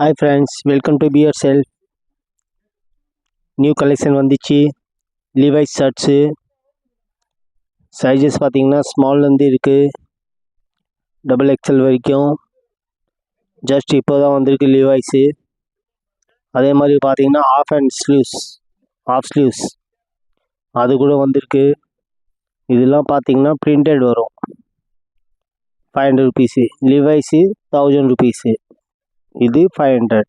Hi friends, welcome to Be Yourself. New collection வந்துச்சு. Levi's shirts sizes பார்த்தீங்கன்னா ஸ்மால்லேருந்து இருக்குது double XL வரைக்கும். Just இப்போ தான் வந்திருக்கு லிவைஸு. அதே மாதிரி பார்த்தீங்கன்னா ஆஃப் ஸ்லீவ்ஸ் அது கூட வந்திருக்கு. இதெல்லாம் பார்த்தீங்கன்னா பிரிண்டட் வரும். 500 ருபீஸு. லிவைஸு 1000 ருபீஸு. இது 500.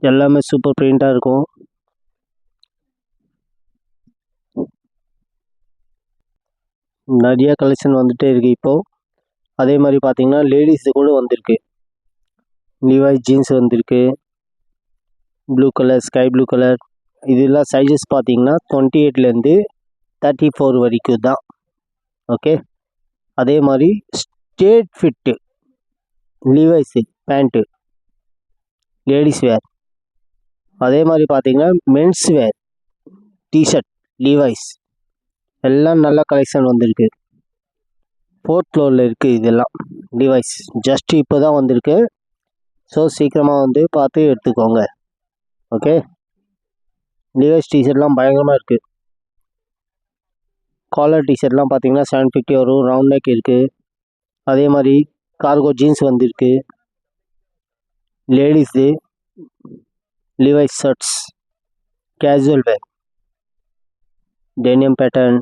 எல்லாமே சூப்பர் பிரிண்ட்டாக இருக்கும். நிறைய கலெக்ஷன் வந்துகிட்டே இருக்குது இப்போது. அதே மாதிரி பார்த்தீங்கன்னா லேடிஸு கூட வந்திருக்கு. லிவைஸ் ஜீன்ஸ் வந்திருக்கு, blue colour, sky blue colour. இதெல்லாம் சைஸஸ் பார்த்தீங்கன்னா 28லேருந்து 34 வரைக்கும் தான். ஓகே. அதே மாதிரி straight fit Levi's pant ladies wear. அதே மாதிரி பார்த்தீங்கன்னா மென்ஸ் வேர் டிஷர்ட் லிவைஸ் எல்லாம் நல்ல கலெக்ஷன் வந்திருக்கு. 4th ஃப்ளோரில் இருக்குது இதெல்லாம் லிவைஸ். ஜஸ்ட் இப்போ தான் வந்திருக்கு. ஸோ சீக்கிரமாக வந்து பார்த்து எடுத்துக்கோங்க. ஓகே. லிவைஸ் டிஷர்ட்லாம் பயங்கரமாக இருக்குது. காலர் டிஷர்ட்லாம் பார்த்தீங்கன்னா 750 வரும். ரவுண்ட் நெக் இருக்குது. அதே மாதிரி கார்கோ ஜீன்ஸ் வந்திருக்கு. Ladies Levi's shirts casual wear denim pattern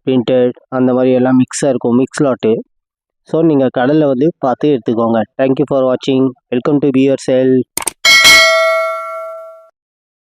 printed அந்த மாதிரி எல்லாம் மிக்ஸாக இருக்கும், மிக்ஸ் லாட்டு. ஸோ நீங்கள் கடையில் வந்து பார்த்து எடுத்துக்கோங்க. தேங்க்யூ ஃபார் வாட்சிங். Welcome to be your self.